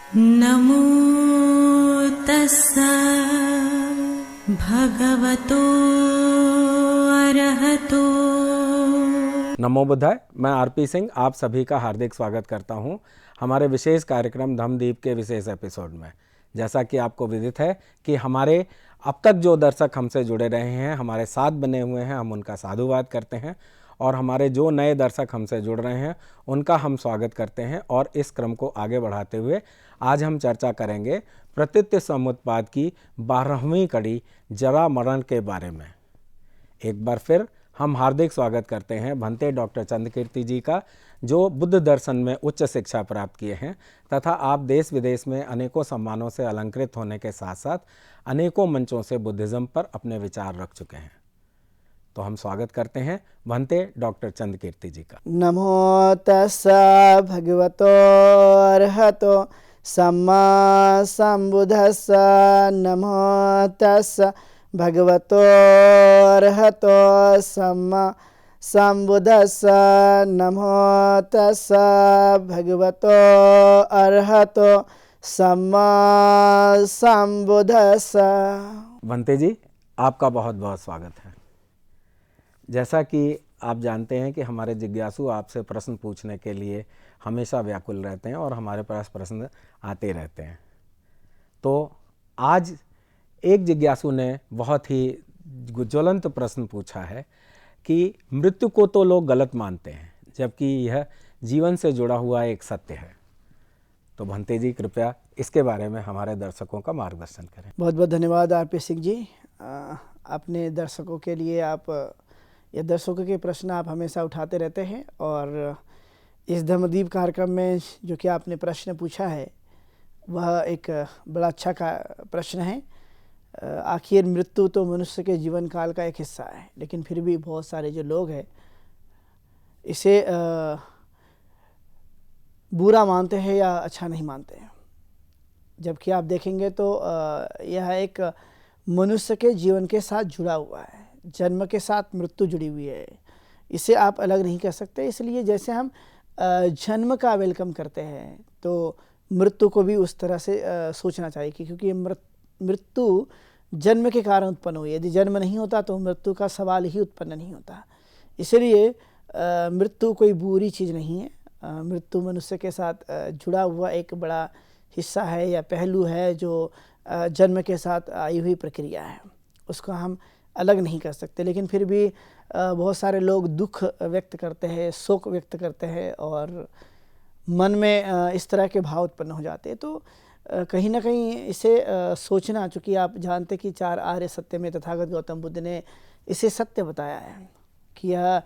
नमो तस्सा भगवतो अरहतो। नमो बुद्धाय। मैं आरपी सिंह आप सभी का हार्दिक स्वागत करता हूं हमारे विशेष कार्यक्रम धम्मदीप के विशेष एपिसोड में। जैसा कि आपको विदित है कि हमारे अब तक जो दर्शक हमसे जुड़े रहे हैं, हमारे साथ बने हुए हैं, हम उनका साधुवाद करते हैं और हमारे जो नए दर्शक हमसे जुड़ रहे हैं उनका हम स्वागत करते हैं। और इस क्रम को आगे बढ़ाते हुए आज हम चर्चा करेंगे प्रतीत्य समुत्पाद की 12वीं कड़ी जरा मरण के बारे में। एक बार फिर हम हार्दिक स्वागत करते हैं भंते डॉक्टर चंद्रकीर्ति जी का, जो बुद्ध दर्शन में उच्च शिक्षा प्राप्त किए हैं तथा आप देश विदेश में अनेकों सम्मानों से अलंकृत होने के साथ साथ अनेकों मंचों से बुद्धिज्म पर अपने विचार रख चुके हैं। तो हम स्वागत करते हैं भंते डॉक्टर चंद्रकीर्ति जी का। नमो तस्सा भगवतो अरहतो सम्मा सम्बुद्धस्सा। नमो तस्सा भगवतो अरहतो सम्मा सम्बुद्धस्सा। नमो तस्सा भगवतो अरहतो सम्मा सम्बुद्धस्सा। भंते जी, आपका बहुत बहुत स्वागत है। जैसा कि आप जानते हैं कि हमारे जिज्ञासु आपसे प्रश्न पूछने के लिए हमेशा व्याकुल रहते हैं और हमारे पास प्रश्न आते रहते हैं। तो आज एक जिज्ञासु ने बहुत ही ज्वलंत प्रश्न पूछा है कि मृत्यु को तो लोग गलत मानते हैं जबकि यह जीवन से जुड़ा हुआ एक सत्य है। तो भंते जी, कृपया इसके बारे में हमारे दर्शकों का मार्गदर्शन करें। बहुत बहुत धन्यवाद आरपी सिंह जी। अपने दर्शकों के लिए ये दर्शकों के प्रश्न आप हमेशा उठाते रहते हैं और इस धम्मदीप कार्यक्रम में जो कि आपने प्रश्न पूछा है वह एक बड़ा अच्छा का प्रश्न है। आखिर मृत्यु तो मनुष्य के जीवन काल का एक हिस्सा है, लेकिन फिर भी बहुत सारे जो लोग हैं इसे बुरा मानते हैं या अच्छा नहीं मानते हैं। जबकि आप देखेंगे तो यह एक मनुष्य के जीवन के साथ जुड़ा हुआ है, जन्म के साथ मृत्यु जुड़ी हुई है, इसे आप अलग नहीं कर सकते। इसलिए जैसे हम जन्म का वेलकम करते हैं तो मृत्यु को भी उस तरह से सोचना चाहिए कि क्योंकि मृत्यु जन्म के कारण उत्पन्न हुई है। यदि जन्म नहीं होता तो मृत्यु का सवाल ही उत्पन्न नहीं होता। इसलिए मृत्यु कोई बुरी चीज़ नहीं है। मृत्यु मनुष्य के साथ जुड़ा हुआ एक बड़ा हिस्सा है या पहलू है जो जन्म के साथ आई हुई प्रक्रिया है, उसको हम अलग नहीं कर सकते। लेकिन फिर भी बहुत सारे लोग दुख व्यक्त करते हैं, शोक व्यक्त करते हैं और मन में इस तरह के भाव उत्पन्न हो जाते हैं। तो कहीं ना कहीं इसे सोचना, चूँकि आप जानते कि 4 आर्य सत्य में तथागत गौतम बुद्ध ने इसे सत्य बताया है कि यह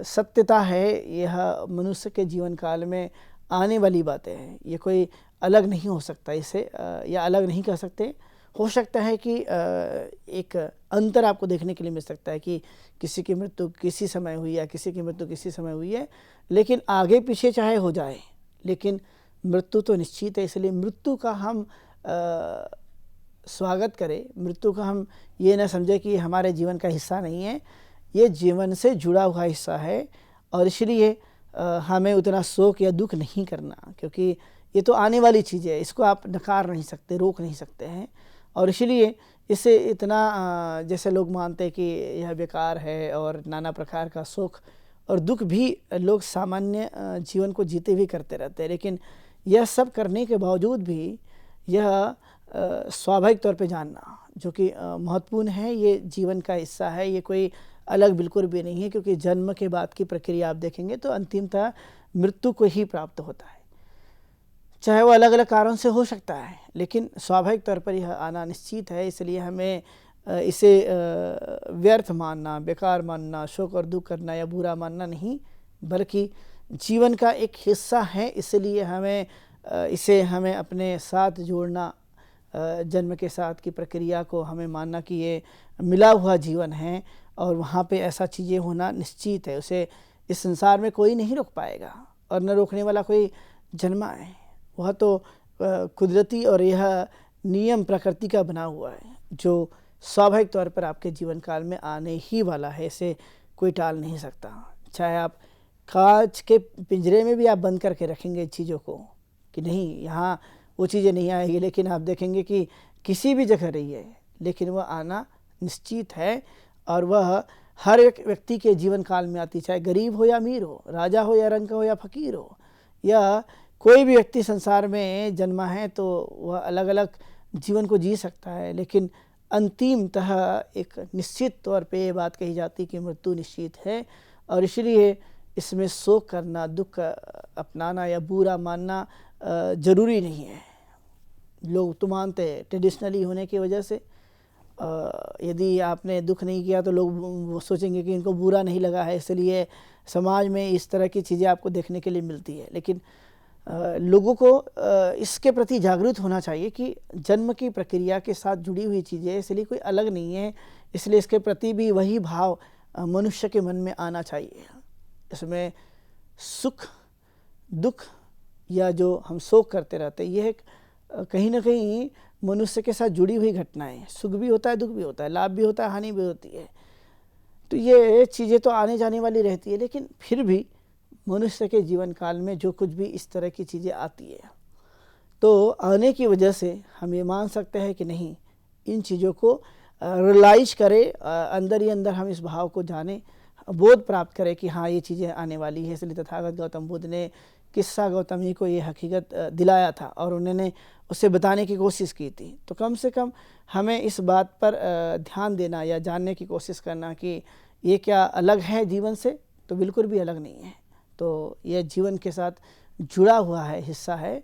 सत्यता है, यह मनुष्य के जीवन काल में आने वाली बातें हैं। ये कोई अलग नहीं हो सकता इसे, या अलग नहीं कर सकते। हो सकता है कि एक अंतर आपको देखने के लिए मिल सकता है कि किसी की मृत्यु किसी समय हुई या किसी की मृत्यु किसी समय हुई है, लेकिन आगे पीछे चाहे हो जाए लेकिन मृत्यु तो निश्चित है। इसलिए मृत्यु का हम स्वागत करें, मृत्यु का हम ये ना समझे कि हमारे जीवन का हिस्सा नहीं है, ये जीवन से जुड़ा हुआ हिस्सा है। और इसलिए हमें उतना शोक या दुख नहीं करना, क्योंकि ये तो आने वाली चीज़ है, इसको आप नकार नहीं सकते, रोक नहीं सकते हैं। और इसलिए इसे इतना जैसे लोग मानते हैं कि यह बेकार है और नाना प्रकार का शोक और दुख भी लोग सामान्य जीवन को जीते भी करते रहते हैं। लेकिन यह सब करने के बावजूद भी यह स्वाभाविक तौर पे जानना जो कि महत्वपूर्ण है, ये जीवन का हिस्सा है, ये कोई अलग बिल्कुल भी नहीं है। क्योंकि जन्म के बाद की प्रक्रिया आप देखेंगे तो अंतिमतः मृत्यु को ही प्राप्त होता है, चाहे वो अलग अलग कारणों से हो सकता है, लेकिन स्वाभाविक तौर पर यह आना निश्चित है। इसलिए हमें इसे व्यर्थ मानना, बेकार मानना, शोक और दुख करना या बुरा मानना नहीं, बल्कि जीवन का एक हिस्सा है। इसलिए हमें अपने साथ जोड़ना, जन्म के साथ की प्रक्रिया को हमें मानना कि ये मिला हुआ जीवन है और वहाँ पे ऐसा चीज़ें होना निश्चित है। उसे इस संसार में कोई नहीं रोक पाएगा और न रोकने वाला कोई जन्मा है। वह तो कुदरती और यह नियम प्रकृति का बना हुआ है जो स्वाभाविक तौर पर आपके जीवन काल में आने ही वाला है, इसे कोई टाल नहीं सकता। चाहे आप कांच के पिंजरे में भी आप बंद करके रखेंगे चीज़ों को कि नहीं, यहाँ वो चीज़ें नहीं आएगी, लेकिन आप देखेंगे कि किसी भी जगह रही है लेकिन वह आना निश्चित है, और वह हर एक व्यक्ति के जीवन काल में आती, चाहे गरीब हो या अमीर हो, राजा हो या रंक हो या फ़कीर हो, या कोई भी व्यक्ति संसार में जन्मा है तो वह अलग अलग जीवन को जी सकता है, लेकिन अंतिमतः एक निश्चित तौर पे ये बात कही जाती कि मृत्यु निश्चित है। और इसलिए इसमें शोक करना, दुख अपनाना या बुरा मानना ज़रूरी नहीं है। लोग तो मानते हैं ट्रेडिशनली होने की वजह से, यदि आपने दुख नहीं किया तो लोग वो सोचेंगे कि इनको बुरा नहीं लगा है, इसलिए समाज में इस तरह की चीज़ें आपको देखने के लिए मिलती है। लेकिन लोगों को इसके प्रति जागरूक होना चाहिए कि जन्म की प्रक्रिया के साथ जुड़ी हुई चीज़ें, इसलिए कोई अलग नहीं है, इसलिए इसके प्रति भी वही भाव मनुष्य के मन में आना चाहिए। इसमें सुख दुख या जो हम शोक करते रहते हैं, यह कहीं ना कहीं मनुष्य के साथ जुड़ी हुई घटनाएं हैं। सुख भी होता है, दुख भी होता है, लाभ भी होता है, हानि भी होती है। तो ये चीज़ें तो आने जाने वाली रहती है, लेकिन फिर भी मनुष्य के जीवन काल में जो कुछ भी इस तरह की चीज़ें आती है, तो आने की वजह से हम ये मान सकते हैं कि नहीं, इन चीज़ों को रियलाइज करें, अंदर ही अंदर हम इस भाव को जाने, बोध प्राप्त करें कि हाँ ये चीज़ें आने वाली है। इसलिए तथागत गौतम बुद्ध ने किस्सा गौतमी को ये हकीकत दिलाया था और उन्होंने उसे बताने की कोशिश की थी। तो कम से कम हमें इस बात पर ध्यान देना या जानने की कोशिश करना कि ये क्या अलग है जीवन से, तो बिल्कुल भी अलग नहीं है। तो यह जीवन के साथ जुड़ा हुआ है, हिस्सा है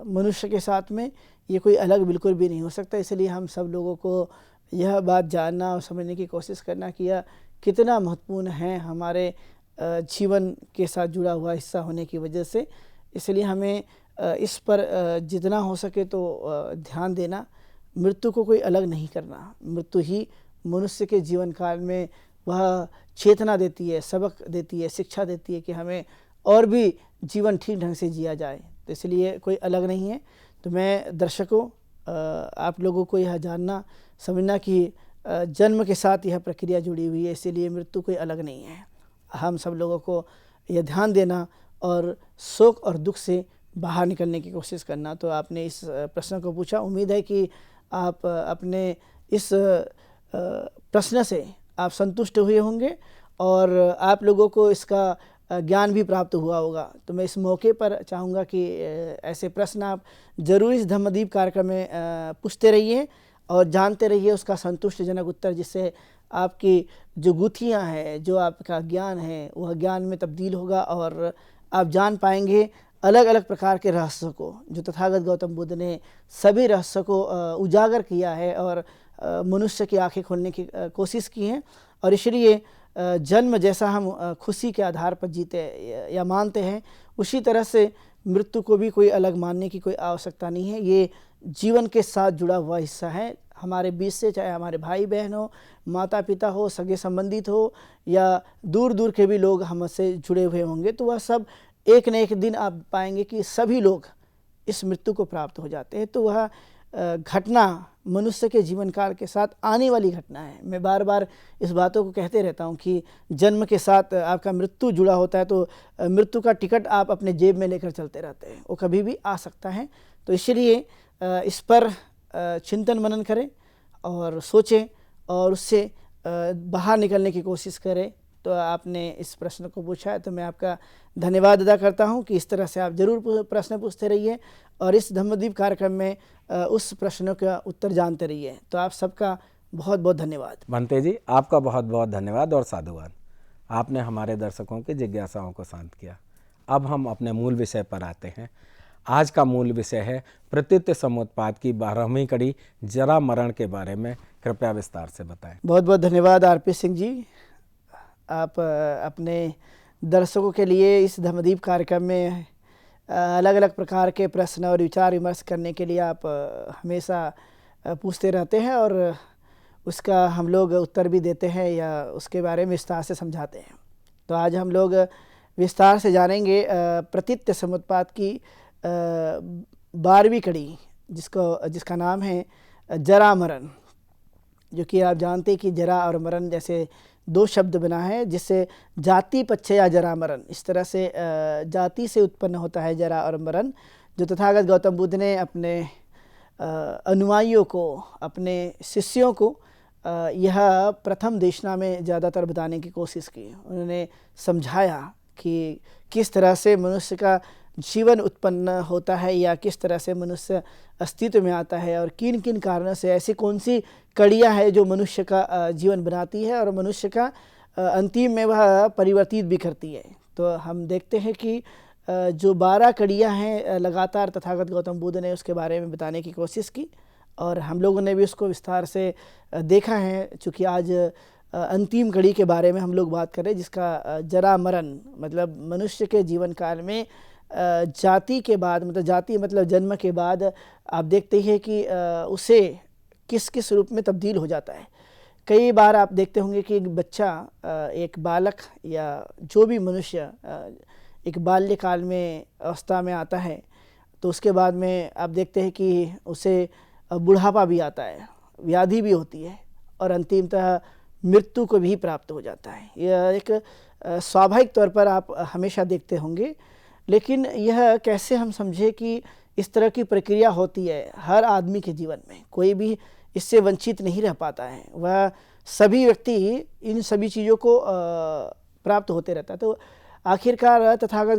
मनुष्य के साथ में, ये कोई अलग बिल्कुल भी नहीं हो सकता। इसलिए हम सब लोगों को यह बात जानना और समझने की कोशिश करना कि यह कितना महत्वपूर्ण है हमारे जीवन के साथ जुड़ा हुआ हिस्सा होने की वजह से। इसलिए हमें इस पर जितना हो सके तो ध्यान देना, मृत्यु को कोई अलग नहीं करना। मृत्यु ही मनुष्य के जीवन काल में वह चेतना देती है, सबक देती है, शिक्षा देती है कि हमें और भी जीवन ठीक ढंग से जिया जाए। तो इसलिए कोई अलग नहीं है। तो मैं दर्शकों, आप लोगों को यह जानना समझना कि जन्म के साथ यह प्रक्रिया जुड़ी हुई है, इसीलिए मृत्यु कोई अलग नहीं है। हम सब लोगों को यह ध्यान देना और शोक और दुख से बाहर निकलने की कोशिश करना। तो आपने इस प्रश्न को पूछा, उम्मीद है कि आप अपने इस प्रश्न से आप संतुष्ट हुए होंगे और आप लोगों को इसका ज्ञान भी प्राप्त हुआ होगा। तो मैं इस मौके पर चाहूँगा कि ऐसे प्रश्न आप ज़रूर इस धम्मदीप कार्यक्रम में पूछते रहिए और जानते रहिए उसका संतुष्टिजनक उत्तर, जिससे आपकी जो गुत्थियाँ हैं, जो आपका ज्ञान है, वह ज्ञान में तब्दील होगा और आप जान पाएंगे अलग अलग प्रकार के रहस्य को, जो तथागत गौतम बुद्ध ने सभी रहस्य को उजागर किया है और मनुष्य की आंखें खोलने की कोशिश की है। और इसलिए जन्म जैसा हम खुशी के आधार पर जीते या मानते हैं, उसी तरह से मृत्यु को भी कोई अलग मानने की कोई आवश्यकता नहीं है। ये जीवन के साथ जुड़ा हुआ हिस्सा है हमारे बीच से, चाहे हमारे भाई बहन हो, माता पिता हो, सगे संबंधित हो या दूर दूर के भी लोग हमसे जुड़े हुए होंगे, तो वह सब एक न एक दिन आप पाएंगे कि सभी लोग इस मृत्यु को प्राप्त हो जाते हैं। तो वह घटना मनुष्य के जीवन काल के साथ आने वाली घटना है। मैं बार बार इस बातों को कहते रहता हूँ कि जन्म के साथ आपका मृत्यु जुड़ा होता है, तो मृत्यु का टिकट आप अपने जेब में लेकर चलते रहते हैं, वो कभी भी आ सकता है। तो इसलिए इस पर चिंतन मनन करें और सोचें और उससे बाहर निकलने की कोशिश करें। तो आपने इस प्रश्न को पूछा है, तो मैं आपका धन्यवाद अदा करता हूं कि इस तरह से आप ज़रूर प्रश्न पूछते रहिए और इस धम्मदीप कार्यक्रम में उस प्रश्नों का उत्तर जानते रहिए। तो आप सबका बहुत बहुत धन्यवाद। भंते जी, आपका बहुत बहुत धन्यवाद और साधुवाद। आपने हमारे दर्शकों की जिज्ञासाओं को शांत किया। अब हम अपने मूल विषय पर आते हैं। आज का मूल विषय है प्रतीत्य समुत्पाद की 12वीं कड़ी जरा मरण के बारे में। कृपया विस्तार से बताएं। बहुत बहुत धन्यवाद आरपी सिंह जी। आप अपने दर्शकों के लिए इस धम्मदीप कार्यक्रम में अलग अलग प्रकार के प्रश्न और विचार विमर्श करने के लिए आप हमेशा पूछते रहते हैं और उसका हम लोग उत्तर भी देते हैं या उसके बारे में विस्तार से समझाते हैं। तो आज हम लोग विस्तार से जानेंगे प्रतीत्य समुत्पाद की 12वीं कड़ी, जिसका नाम है जरा मरण, जो कि आप जानते हैं कि जरा और मरण जैसे दो शब्द बना है, जिससे जाति पच्छ या जरा मरण, इस तरह से जाति से उत्पन्न होता है जरा और मरण। जो तथागत गौतम बुद्ध ने अपने अनुयायियों को, अपने शिष्यों को यह प्रथम देशना में ज़्यादातर बताने की कोशिश की। उन्होंने समझाया कि किस तरह से मनुष्य का जीवन उत्पन्न होता है या किस तरह से मनुष्य अस्तित्व में आता है और किन किन कारणों से, ऐसी कौन सी कड़ियाँ हैं जो मनुष्य का जीवन बनाती है और मनुष्य का अंतिम में वह परिवर्तित भी करती है। तो हम देखते हैं कि जो 12 कड़ियाँ हैं लगातार तथागत गौतम बुद्ध ने उसके बारे में बताने की कोशिश की और हम लोगों ने भी उसको विस्तार से देखा है। चूँकि आज अंतिम कड़ी के बारे में हम लोग बात करें, जिसका जरा मरण, मतलब मनुष्य के जीवन काल में जाति के बाद, मतलब जाति मतलब जन्म के बाद आप देखते हैं कि उसे किस किस रूप में तब्दील हो जाता है। कई बार आप देखते होंगे कि एक बच्चा, एक बालक या जो भी मनुष्य एक बाल्यकाल में अवस्था में आता है तो उसके बाद में आप देखते हैं कि उसे बुढ़ापा भी आता है, व्याधि भी होती है और अंतिमतः मृत्यु को भी प्राप्त हो जाता है। यह एक स्वाभाविक तौर पर आप हमेशा देखते होंगे। लेकिन यह कैसे हम समझे कि इस तरह की प्रक्रिया होती है हर आदमी के जीवन में, कोई भी इससे वंचित नहीं रह पाता है, वह सभी व्यक्ति इन सभी चीज़ों को प्राप्त होते रहता है। तो आखिरकार तथागत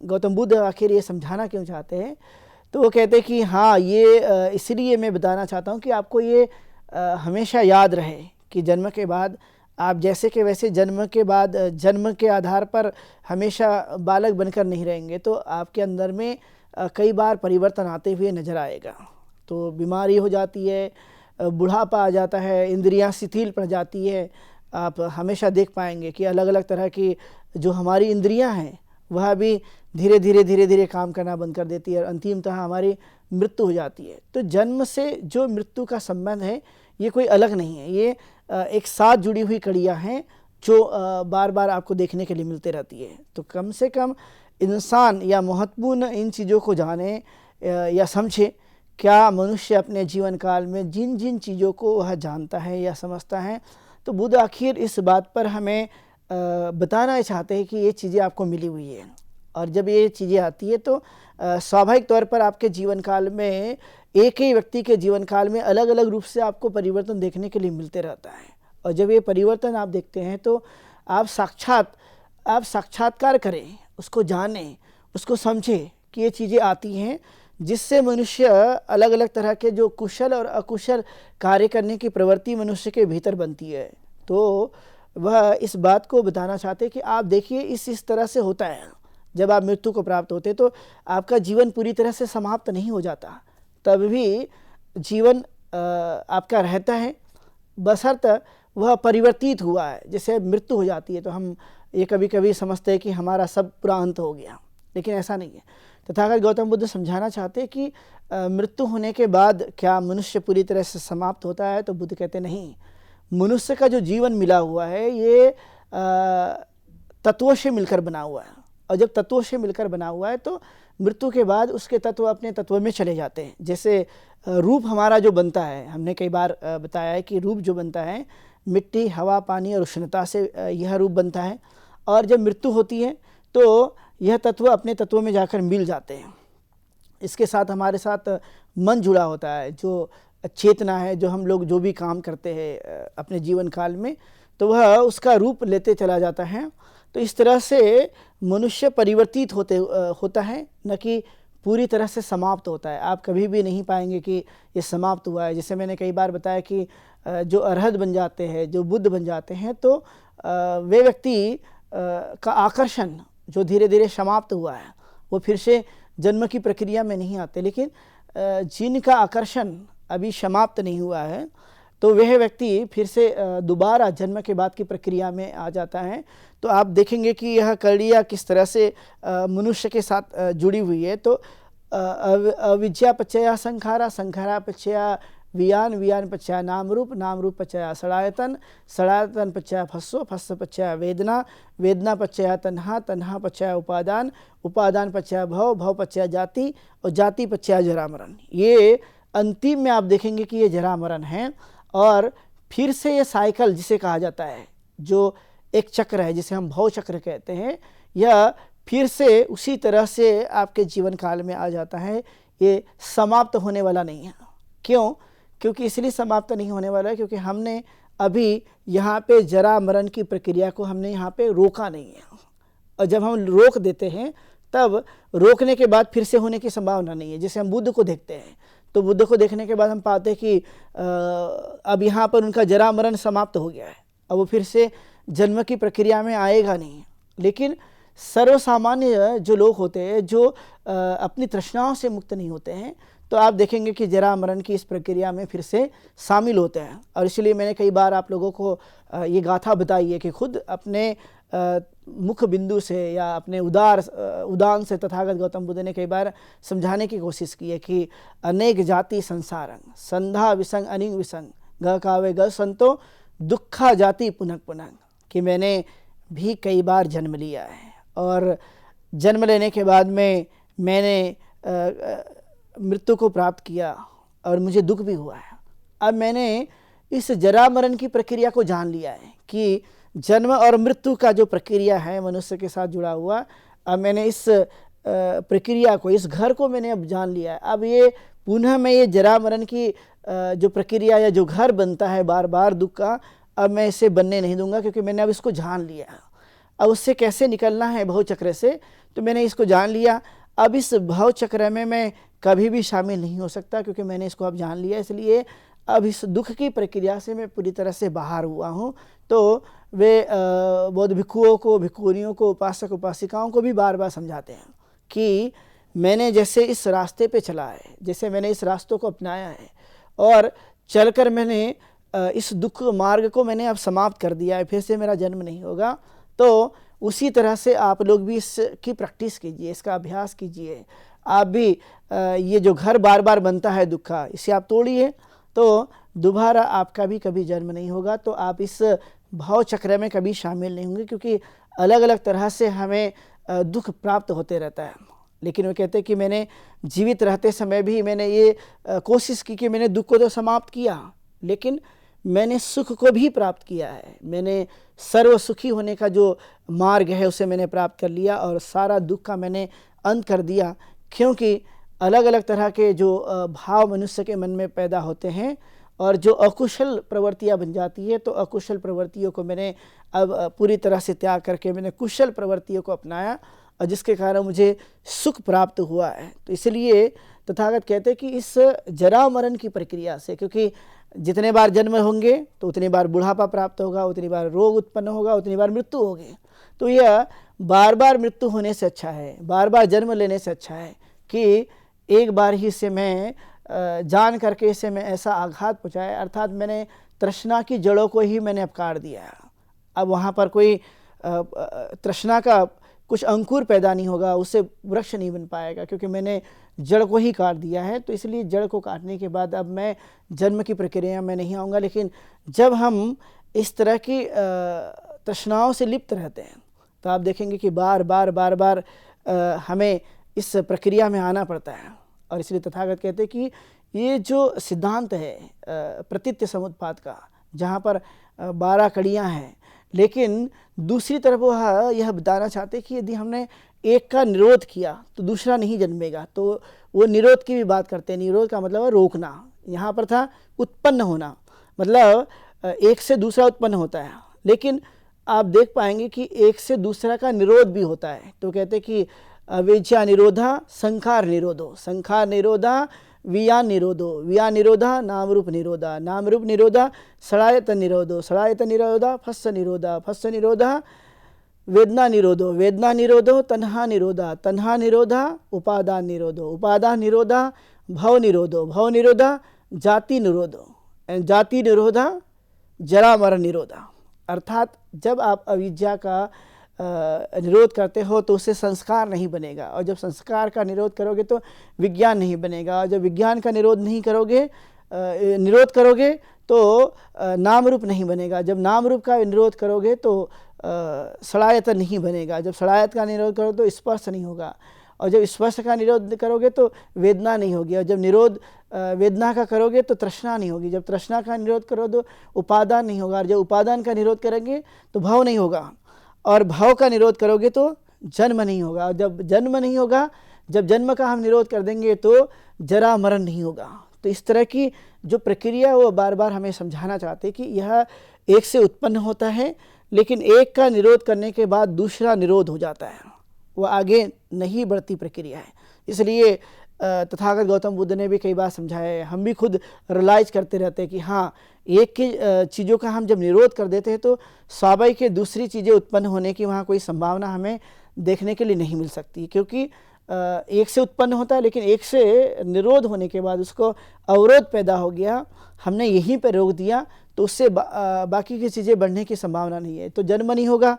गौतम बुद्ध आखिर ये समझाना क्यों चाहते हैं? तो वो कहते हैं कि हाँ, ये इसलिए मैं बताना चाहता हूँ कि आपको ये हमेशा याद रहे कि जन्म के बाद आप जैसे के वैसे जन्म के बाद जन्म के आधार पर हमेशा बालक बनकर नहीं रहेंगे। तो आपके अंदर में कई बार परिवर्तन आते हुए नज़र आएगा। तो बीमारी हो जाती है, बुढ़ापा आ जाता है, इंद्रियां शिथिल पड़ जाती है। आप हमेशा देख पाएंगे कि अलग अलग तरह की जो हमारी इंद्रियां हैं वह भी धीरे धीरे काम करना बंद कर देती है और अंतिमतः हमारी मृत्यु हो जाती है। तो जन्म से जो मृत्यु का संबंध है ये कोई अलग नहीं है, ये एक साथ जुड़ी हुई कड़ियाँ हैं जो बार बार आपको देखने के लिए मिलते रहती है। तो कम से कम इंसान या महत्वपूर्ण इन चीज़ों को जाने या समझे। क्या मनुष्य अपने जीवन काल में जिन जिन चीज़ों को वह जानता है या समझता है, तो बुद्ध आखिर इस बात पर हमें बताना चाहते हैं कि ये चीज़ें आपको मिली हुई है और जब ये चीज़ें आती है तो स्वाभाविक तौर पर आपके जीवन काल में, एक ही व्यक्ति के जीवन काल में अलग अलग रूप से आपको परिवर्तन देखने के लिए मिलते रहता है। और जब ये परिवर्तन आप देखते हैं तो आप साक्षात्कार करें, उसको जानें, उसको समझें कि ये चीज़ें आती हैं जिससे मनुष्य अलग अलग तरह के जो कुशल और अकुशल कार्य करने की प्रवृत्ति मनुष्य के भीतर बनती है। तो वह इस बात को बताना चाहते हैं कि आप देखिए इस तरह से होता है। जब आप मृत्यु को प्राप्त होते तो आपका जीवन पूरी तरह से समाप्त नहीं हो जाता, तब भी जीवन आपका रहता है, बशर्ते वह परिवर्तित हुआ है। जैसे मृत्यु हो जाती है तो हम ये कभी कभी समझते हैं कि हमारा सब पूरा अंत हो गया, लेकिन ऐसा नहीं है। तथागत गौतम बुद्ध समझाना चाहते हैं कि मृत्यु होने के बाद क्या मनुष्य पूरी तरह से समाप्त होता है? तो बुद्ध कहते नहीं, मनुष्य का जो जीवन मिला हुआ है ये तत्वों से मिलकर बना हुआ है और जब तत्वों से मिलकर बना हुआ है तो मृत्यु के बाद उसके तत्व अपने तत्व में चले जाते हैं। जैसे रूप हमारा जो बनता है, हमने कई बार बताया है कि रूप जो बनता है मिट्टी, हवा, पानी और उष्णता से यह रूप बनता है और जब मृत्यु होती है तो यह तत्व अपने तत्वों में जाकर मिल जाते हैं। इसके साथ हमारे साथ मन जुड़ा होता है, जो चेतना है, जो हम लोग जो भी काम करते हैं अपने जीवन काल में, तो वह उसका रूप लेते चला जाता है। तो इस तरह से मनुष्य परिवर्तित होता है, न कि पूरी तरह से समाप्त होता है। आप कभी भी नहीं पाएंगे कि ये समाप्त हुआ है। जैसे मैंने कई बार बताया कि जो अरहत बन जाते हैं, जो बुद्ध बन जाते हैं, तो वे व्यक्ति का आकर्षण जो धीरे धीरे समाप्त हुआ है वो फिर से जन्म की प्रक्रिया में नहीं आते। लेकिन जिनका आकर्षण अभी समाप्त नहीं हुआ है तो वह व्यक्ति फिर से दोबारा जन्म के बाद की प्रक्रिया में आ जाता है। तो आप देखेंगे कि यह कड़ियाँ किस तरह से मनुष्य के साथ जुड़ी हुई है। तो अविद्या पचया संखारा, संखारा पचया वियान, वियान पचया नाम रूप पचया सड़ायतन, सड़ायतन पचया फस्सो, फस्स पचया वेदना, वेदना पचया तन्हा, तन्हा पचया उपादान, उपादान पचया भव, भव पचया जाति और जाति पचया जरा मरण। ये अंतिम में आप देखेंगे कि ये जरा मरण है और फिर से ये साइकिल जिसे कहा जाता है, जो एक चक्र है जिसे हम भव चक्र कहते हैं, यह फिर से उसी तरह से आपके जीवन काल में आ जाता है। ये समाप्त होने वाला नहीं है। क्यों? क्योंकि इसलिए समाप्त नहीं होने वाला है क्योंकि हमने अभी यहाँ पे जरा मरण की प्रक्रिया को हमने यहाँ पे रोका नहीं है। और जब हम रोक देते हैं तब रोकने के बाद फिर से होने की संभावना नहीं है। जैसे हम बुद्ध को देखते हैं तो बुद्ध को देखने के बाद हम पाते हैं कि अब यहाँ पर उनका जरा मरण समाप्त हो गया है, अब वो फिर से जन्म की प्रक्रिया में आएगा नहीं। लेकिन सर्वसामान्य जो लोग होते हैं जो अपनी तृष्णाओं से मुक्त नहीं होते हैं तो आप देखेंगे कि जरा मरण की इस प्रक्रिया में फिर से शामिल होते हैं। और इसलिए मैंने कई बार आप लोगों को ये गाथा बताई है कि खुद अपने मुख्य बिंदु से या अपने उदान से तथागत गौतम बुद्ध ने कई बार समझाने की कोशिश की है कि अनेक जाति संसारंग संधा विसंग अनिंग विसंग ग कावे ग संतो दुखा जाति पुनः पुनः, कि मैंने भी कई बार जन्म लिया है और जन्म लेने के बाद में मैंने मृत्यु को प्राप्त किया और मुझे दुख भी हुआ है। अब मैंने इस जरा मरण की प्रक्रिया को जान लिया है कि जन्म और मृत्यु का जो प्रक्रिया है मनुष्य के साथ जुड़ा हुआ, अब मैंने इस प्रक्रिया को, इस घर को मैंने अब जान लिया है। अब ये पुनः मैं ये जरा मरण की जो प्रक्रिया या जो घर बनता है बार बार दुख का, अब मैं इसे बनने नहीं दूंगा क्योंकि मैंने अब इसको जान लिया। अब उससे कैसे निकलना है भव चक्र से, तो मैंने इसको जान लिया। अब इस भव चक्र में मैं कभी भी शामिल नहीं हो सकता क्योंकि मैंने इसको अब जान लिया। इसलिए अब इस दुख की प्रक्रिया से मैं पूरी तरह से बाहर हुआ हूँ। तो वे बौद्ध भिक्षुओं को, भिक्षुणियों को, उपासक उपासिकाओं को भी बार बार समझाते हैं कि मैंने जैसे इस रास्ते पे चला है, जैसे मैंने इस रास्तों को अपनाया है और चलकर मैंने इस दुख मार्ग को मैंने अब समाप्त कर दिया है, फिर से मेरा जन्म नहीं होगा। तो उसी तरह से आप लोग भी इसकी प्रैक्टिस कीजिए, इसका अभ्यास कीजिए। आप भी ये जो घर बार बार बनता है दुख का, इसे आप तोड़िए तो दोबारा आपका भी कभी जन्म नहीं होगा। तो आप इस भाव चक्र में कभी शामिल नहीं होंगे क्योंकि अलग अलग तरह से हमें दुख प्राप्त होते रहता है। लेकिन वो कहते हैं कि मैंने जीवित रहते समय भी मैंने ये कोशिश की कि मैंने दुख को तो समाप्त किया, लेकिन मैंने सुख को भी प्राप्त किया है। मैंने सर्व सुखी होने का जो मार्ग है उसे मैंने प्राप्त कर लिया और सारा दुख का मैंने अंत कर दिया। क्योंकि अलग अलग तरह के जो भाव मनुष्य के मन में पैदा होते हैं और जो अकुशल प्रवृत्तियां बन जाती है, तो अकुशल प्रवृत्तियों को मैंने अब पूरी तरह से त्याग करके मैंने कुशल प्रवृत्तियों को अपनाया और जिसके कारण मुझे सुख प्राप्त हुआ है। तो इसलिए तथागत कहते हैं कि इस जरा मरण की प्रक्रिया से, क्योंकि जितने बार जन्म होंगे तो उतनी बार बुढ़ापा प्राप्त होगा, उतनी बार रोग उत्पन्न होगा, उतनी बार मृत्यु होगी। तो यह बार बार मृत्यु होने से अच्छा है, बार बार जन्म लेने से अच्छा है कि एक बार ही से मैं जान करके इसे मैं ऐसा आघात पहुँचाया, अर्थात मैंने तृष्णा की जड़ों को ही मैंने अब काट दिया। अब वहाँ पर कोई तृष्णा का कुछ अंकुर पैदा नहीं होगा, उससे वृक्ष नहीं बन पाएगा क्योंकि मैंने जड़ को ही काट दिया है। तो इसलिए जड़ को काटने के बाद अब मैं जन्म की प्रक्रिया में नहीं आऊँगा। लेकिन जब हम इस तरह की तृष्णाओं से लिप्त रहते हैं तो आप देखेंगे कि बार बार हमें इस प्रक्रिया में आना पड़ता है। और इसलिए तथागत कहते हैं कि ये जो सिद्धांत है प्रतीत्य समुत्पाद का, जहाँ पर 12 कड़ियाँ हैं, लेकिन दूसरी तरफ वह यह बताना चाहते कि यदि हमने एक का निरोध किया तो दूसरा नहीं जन्मेगा। तो वो निरोध की भी बात करते हैं। निरोध का मतलब है रोकना। यहाँ पर था उत्पन्न होना, मतलब एक से दूसरा उत्पन्न होता है, लेकिन आप देख पाएंगे कि एक से दूसरा का निरोध भी होता है। तो कहते हैं कि अविद्या निरोधा संखार निरोधो, संखार निरोधा विया निरोधो, विया निरोधा नाम रूप निरोधा, नाम रूप निरोधा षडायतन निरोधो, षडायतन निरोधा फस्स निरोधा, फस्स निरोधा वेदना निरोधो, वेदना निरोधो तन्हा निरोधा, तन्हा निरोधा उपादान निरोधो, उपादान निरोधा भव निरोधो, भव निरोधा जाति निरोधो, जाति निरोधा जरा मरण निरोधा। अर्थात जब आप अविद्या का निरोध करते हो तो उससे संस्कार नहीं बनेगा, और जब संस्कार का निरोध करोगे तो विज्ञान नहीं बनेगा, और जब विज्ञान का निरोध नहीं करोगे, निरोध करोगे तो नाम रूप नहीं बनेगा, जब नाम रूप का निरोध करोगे तो षडायतन नहीं बनेगा, जब षडायत का निरोध करो तो स्पर्श नहीं होगा, और जब स्पर्श का निरोध करोगे तो वेदना नहीं होगी, और जब निरोध वेदना का करोगे तो तृष्णा नहीं होगी, जब तृष्णा का निरोध करो तो उपादान नहीं होगा, और जब उपादान का निरोध करेंगे तो भव नहीं होगा, और भव का निरोध करोगे तो जन्म नहीं होगा। और जब जन्म नहीं होगा, जब जन्म का हम निरोध कर देंगे तो जरा मरण नहीं होगा। तो इस तरह की जो प्रक्रिया वो बार बार हमें समझाना चाहते हैं कि यह एक से उत्पन्न होता है, लेकिन एक का निरोध करने के बाद दूसरा निरोध हो जाता है, वो आगे नहीं बढ़ती प्रक्रिया है। इसलिए तथागत गौतम बुद्ध ने भी कई बार समझाया है, हम भी खुद रियलाइज करते रहते हैं कि हाँ, एक की चीज़ों का हम जब निरोध कर देते हैं तो स्वाभाविक के दूसरी चीज़ें उत्पन्न होने की वहाँ कोई संभावना हमें देखने के लिए नहीं मिल सकती, क्योंकि एक से उत्पन्न होता है, लेकिन एक से निरोध होने के बाद उसको अवरोध पैदा हो गया, हमने यहीं पर रोक दिया, तो उससे बाकी की चीज़ें बढ़ने की संभावना नहीं है। तो जन्म नहीं होगा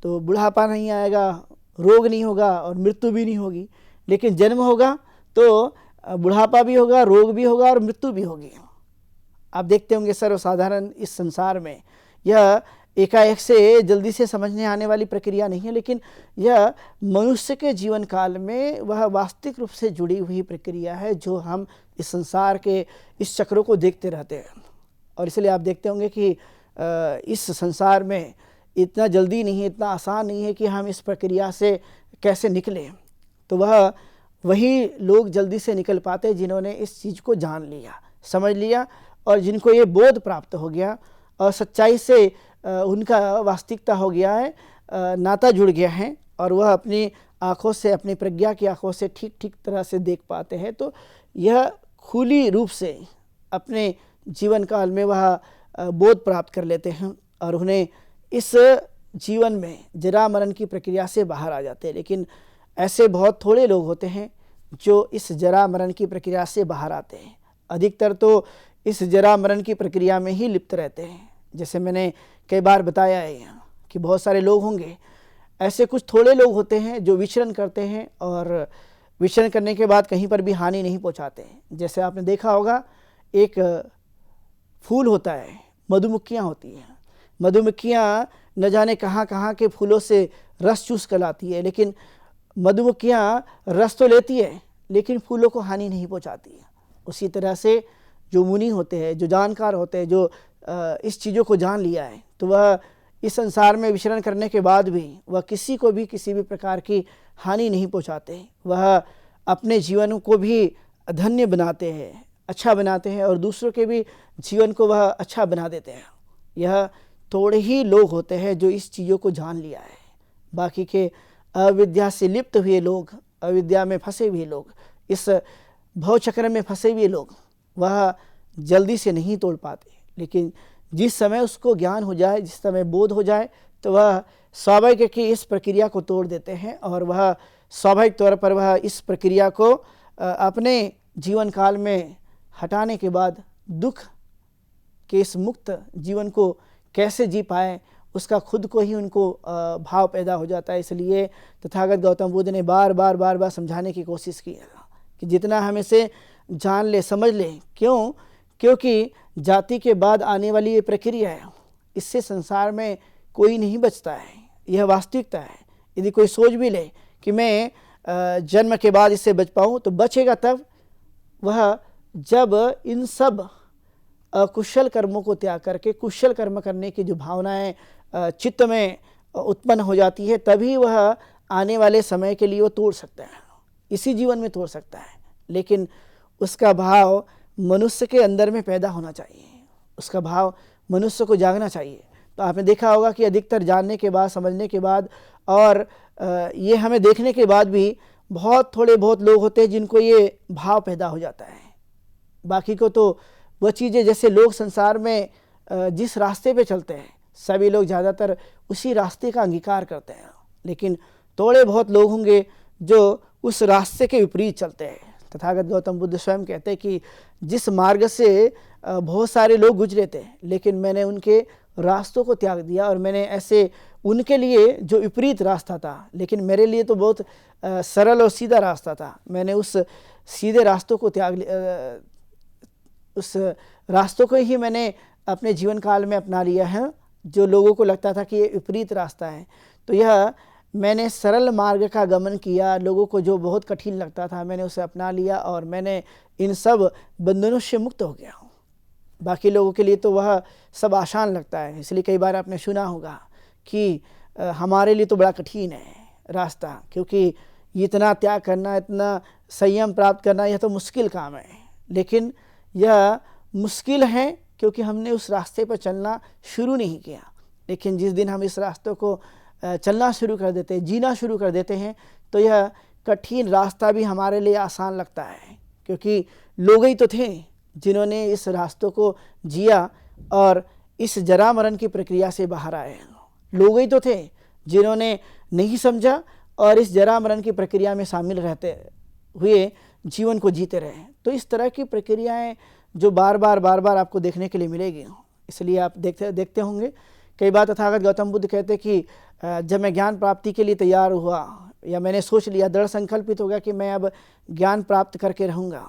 तो बुढ़ापा नहीं आएगा, रोग नहीं होगा और मृत्यु भी नहीं होगी। लेकिन जन्म होगा तो बुढ़ापा भी होगा, रोग भी होगा और मृत्यु भी होगी। आप देखते होंगे सर्वसाधारण इस संसार में यह एकाएक से जल्दी से समझने आने वाली प्रक्रिया नहीं है, लेकिन यह मनुष्य के जीवन काल में वह वास्तविक रूप से जुड़ी हुई प्रक्रिया है, जो हम इस संसार के इस चक्रों को देखते रहते हैं। और इसलिए आप देखते होंगे कि इस संसार में इतना जल्दी नहीं है, इतना आसान नहीं है कि हम इस प्रक्रिया से कैसे निकलें। तो वही लोग जल्दी से निकल पाते जिन्होंने इस चीज़ को जान लिया, समझ लिया, और जिनको ये बोध प्राप्त हो गया और सच्चाई से उनका वास्तविकता हो गया है, नाता जुड़ गया है, और वह अपनी आँखों से, अपनी प्रज्ञा की आँखों से ठीक ठीक तरह से देख पाते हैं। तो यह खुली रूप से अपने जीवन काल में वह बोध प्राप्त कर लेते हैं और उन्हें इस जीवन में जरा मरण की प्रक्रिया से बाहर आ जाते हैं। लेकिन ऐसे बहुत थोड़े लोग होते हैं जो इस जरा मरण की प्रक्रिया से बाहर आते हैं। अधिकतर तो इस जरा मरण की प्रक्रिया में ही लिप्त रहते हैं। जैसे मैंने कई बार बताया है कि बहुत सारे लोग होंगे, ऐसे कुछ थोड़े लोग होते हैं जो विचरण करते हैं और विचरण करने के बाद कहीं पर भी हानि नहीं पहुंचाते हैं। जैसे आपने देखा होगा, एक फूल होता है, मधुमक्खियाँ होती हैं। मधुमक्खियाँ न जाने कहाँ कहाँ के फूलों से रस चूस कर लाती है, लेकिन मधुमक्खियाँ रस तो लेती है लेकिन फूलों को हानि नहीं पहुंचाती है। उसी तरह से जो मुनि होते हैं, जो जानकार होते हैं, जो इस चीज़ों को जान लिया है, तो वह इस संसार में विचरण करने के बाद भी वह किसी को भी किसी भी प्रकार की हानि नहीं पहुंचाते। वह अपने जीवन को भी धन्य बनाते हैं, अच्छा बनाते हैं, और दूसरों के भी जीवन को वह अच्छा बना देते हैं। यह थोड़े ही लोग होते हैं जो इस चीज़ों को जान लिया है। बाकी के अविद्या से लिप्त हुए लोग, अविद्या में फंसे हुए लोग, इस भवचक्र में फंसे हुए लोग, वह जल्दी से नहीं तोड़ पाते। लेकिन जिस समय उसको ज्ञान हो जाए, जिस समय बोध हो जाए, तो वह स्वाभाविक है कि इस प्रक्रिया को तोड़ देते हैं, और वह स्वाभाविक तौर पर वह इस प्रक्रिया को अपने जीवन काल में हटाने के बाद दुख के इस मुक्त जीवन को कैसे जी पाए, उसका खुद को ही उनको भाव पैदा हो जाता है। इसलिए तथागत गौतम बुद्ध ने बार बार समझाने की कोशिश की कि जितना हम इसे जान ले, समझ ले। क्यों? क्योंकि जाति के बाद आने वाली ये प्रक्रिया है, इससे संसार में कोई नहीं बचता है। यह वास्तविकता है। यदि कोई सोच भी ले कि मैं जन्म के बाद इससे बच पाऊँ, तो बचेगा तब वह जब इन सब अकुशल कर्मों को त्याग करके कुशल कर्म करने की जो भावनाएं चित्त में उत्पन्न हो जाती है, तभी वह आने वाले समय के लिए वो तोड़ सकता है, इसी जीवन में तोड़ सकता है। लेकिन उसका भाव मनुष्य के अंदर में पैदा होना चाहिए, उसका भाव मनुष्य को जागना चाहिए। तो आपने देखा होगा कि अधिकतर जानने के बाद, समझने के बाद और ये हमें देखने के बाद भी बहुत थोड़े बहुत लोग होते हैं जिनको ये भाव पैदा हो जाता है। बाकी को तो वह चीज़ें, जैसे लोग संसार में जिस रास्ते पे चलते हैं, सभी लोग ज़्यादातर उसी रास्ते का अंगीकार करते हैं। लेकिन थोड़े बहुत लोग होंगे जो उस रास्ते के विपरीत चलते हैं। तथागत गौतम बुद्ध स्वयं कहते हैं कि जिस मार्ग से बहुत सारे लोग गुजरे थे, लेकिन मैंने उनके रास्तों को त्याग दिया, और मैंने ऐसे उनके लिए जो विपरीत रास्ता था, लेकिन मेरे लिए तो बहुत सरल और सीधा रास्ता था, मैंने उस सीधे रास्तों को उस रास्तों को ही मैंने अपने जीवन काल में अपना लिया है, जो लोगों को लगता था कि ये विपरीत रास्ता है। तो यह मैंने सरल मार्ग का गमन किया, लोगों को जो बहुत कठिन लगता था मैंने उसे अपना लिया, और मैंने इन सब बंधनों से मुक्त हो गया हूँ। बाकी लोगों के लिए तो वह सब आसान लगता है। इसलिए कई बार आपने सुना होगा कि हमारे लिए तो बड़ा कठिन है, रास्ता, क्योंकि इतना त्याग करना, इतना संयम प्राप्त करना, यह तो मुश्किल काम है। लेकिन यह मुश्किल है क्योंकि हमने उस रास्ते पर चलना शुरू नहीं किया। लेकिन जिस दिन हम इस रास्ते को चलना शुरू कर देते हैं, जीना शुरू कर देते हैं, तो यह कठिन रास्ता भी हमारे लिए आसान लगता है, क्योंकि लोग ही तो थे जिन्होंने इस रास्तों को जिया और इस जरा मरण की प्रक्रिया से बाहर आए। लोग ही तो थे जिन्होंने नहीं समझा और इस जरा मरण की प्रक्रिया में शामिल रहते हुए जीवन को जीते रहे। तो इस तरह की प्रक्रियाएं जो बार बार आपको देखने के लिए मिलेगी। इसलिए आप देखते होंगे कई बार तथागत गौतम बुद्ध कहते कि जब मैं ज्ञान प्राप्ति के लिए तैयार हुआ या मैंने सोच लिया, दृढ़ संकल्पित हो गया कि मैं अब ज्ञान प्राप्त करके रहूँगा,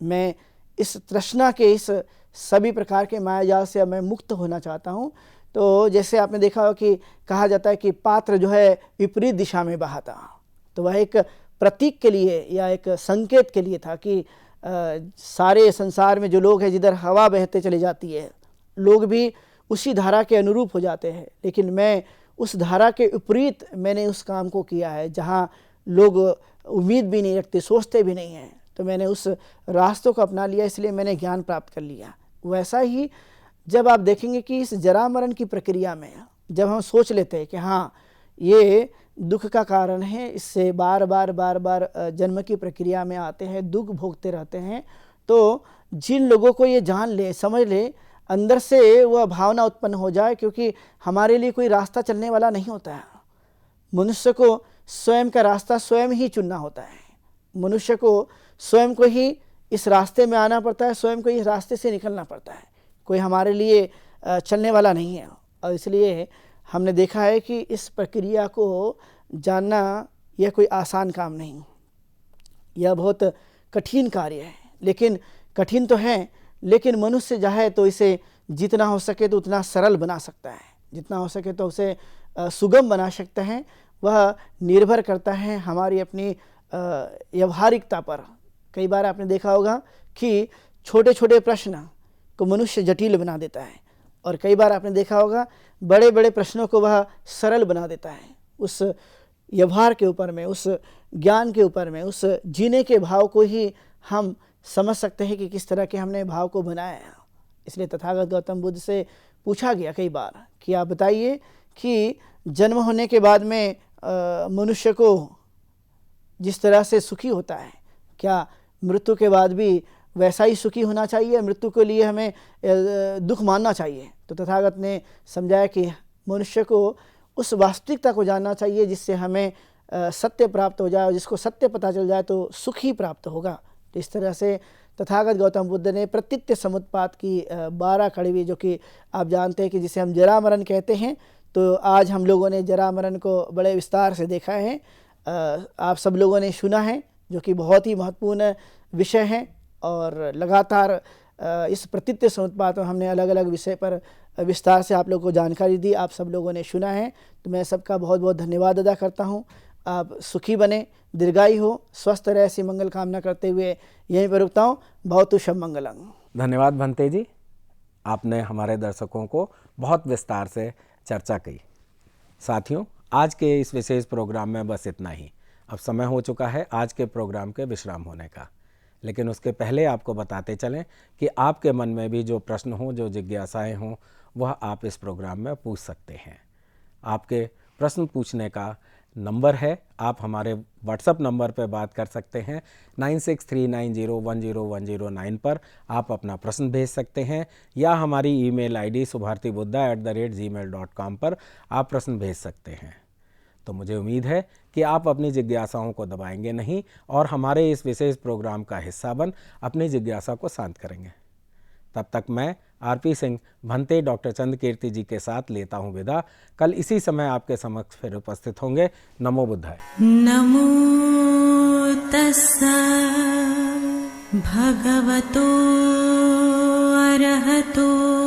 मैं इस तृष्णा के, इस सभी प्रकार के मायाजाल से अब मैं मुक्त होना चाहता हूँ। तो जैसे आपने देखा हो कि कहा जाता है कि पात्र जो है विपरीत दिशा में बहाता, तो वह एक प्रतीक के लिए या एक संकेत के लिए था कि सारे संसार में जो लोग हैं, जिधर हवा बहते चली जाती है, लोग भी उसी धारा के अनुरूप हो जाते हैं। लेकिन मैं उस धारा के विपरीत मैंने उस काम को किया है, जहाँ लोग उम्मीद भी नहीं रखते, सोचते भी नहीं हैं, तो मैंने उस रास्तों को अपना लिया, इसलिए मैंने ज्ञान प्राप्त कर लिया। वैसा ही जब आप देखेंगे कि इस जरा मरण की प्रक्रिया में जब हम सोच लेते हैं कि हाँ ये दुख का कारण है, इससे बार बार जन्म की प्रक्रिया में आते हैं, दुख भोगते रहते हैं, तो जिन लोगों को ये जान ले, समझ ले, अंदर से वह भावना उत्पन्न हो जाए, क्योंकि हमारे लिए कोई रास्ता चलने वाला नहीं होता है। मनुष्य को स्वयं का रास्ता स्वयं ही चुनना होता है। मनुष्य को स्वयं को ही इस रास्ते में आना पड़ता है, स्वयं को इस रास्ते से निकलना पड़ता है। कोई हमारे लिए चलने वाला नहीं है। और इसलिए हमने देखा है कि इस प्रक्रिया को जानना यह कोई आसान काम नहीं, यह बहुत कठिन कार्य है। लेकिन कठिन तो है, लेकिन मनुष्य चाहे तो इसे जितना हो सके तो उतना सरल बना सकता है, जितना हो सके तो उसे सुगम बना सकते हैं। वह निर्भर करता है हमारी अपनी व्यवहारिकता पर। कई बार आपने देखा होगा कि छोटे छोटे प्रश्न को मनुष्य जटिल बना देता है, और कई बार आपने देखा होगा बड़े बड़े प्रश्नों को वह सरल बना देता है। उस व्यवहार के ऊपर में, उस ज्ञान के ऊपर में, उस जीने के भाव को ही हम समझ सकते हैं कि किस तरह के हमने भाव को बनाया है। इसलिए तथागत गौतम बुद्ध से पूछा गया कई बार कि आप बताइए कि जन्म होने के बाद में मनुष्य को जिस तरह से सुखी होता है, क्या मृत्यु के बाद भी वैसा ही सुखी होना चाहिए? मृत्यु के लिए हमें दुख मानना चाहिए? तो तथागत ने समझाया कि मनुष्य को उस वास्तविकता को जानना चाहिए जिससे हमें सत्य प्राप्त हो जाए, और जिसको सत्य पता चल जाए तो सुख ही प्राप्त होगा। तो इस तरह से तथागत गौतम बुद्ध ने प्रतीत्य समुत्पात की 12 कड़वी, जो कि आप जानते हैं कि जिसे हम जरा मरण कहते हैं, तो आज हम लोगों ने जरा मरण को बड़े विस्तार से देखा है। आप सब लोगों ने सुना है, जो कि बहुत ही महत्वपूर्ण विषय है। और लगातार इस प्रतीत्य समुत्पात में हमने अलग अलग विषय पर विस्तार से आप लोगों को जानकारी दी, आप सब लोगों ने सुना है। तो मैं सबका बहुत बहुत धन्यवाद अदा करता हूँ। आप सुखी बने, दीर्घायु हो, स्वस्थ रहे, ऐसी मंगल कामना करते हुए यहीं पर रुकता हूँ। बहुत शुभ मंगलम। धन्यवाद भंते जी, आपने हमारे दर्शकों को बहुत विस्तार से चर्चा की। साथियों, आज के इस विशेष प्रोग्राम में बस इतना ही। अब समय हो चुका है आज के प्रोग्राम के विश्राम होने का, लेकिन उसके पहले आपको बताते चलें कि आपके मन में भी जो प्रश्न हो, जो जिज्ञासाएं हों, वह आप इस प्रोग्राम में पूछ सकते हैं। आपके प्रश्न पूछने का नंबर है, आप हमारे व्हाट्सएप नंबर पर बात कर सकते हैं 9639010109 पर आप अपना प्रश्न भेज सकते हैं, या हमारी ईमेल आईडी subhartibuddha@gmail.com पर आप प्रश्न भेज सकते हैं। तो मुझे उम्मीद है कि आप अपनी जिज्ञासाओं को दबाएंगे नहीं और हमारे इस विशेष प्रोग्राम का हिस्सा बन अपनी जिज्ञासा को शांत करेंगे। तब तक मैं आरपी सिंह भंते डॉक्टर चंद्रकीर्ति जी के साथ लेता हूँ विदा। कल इसी समय आपके समक्ष फिर उपस्थित होंगे। नमो बुद्धाय। नमो तस्सा भगवतो अरहतो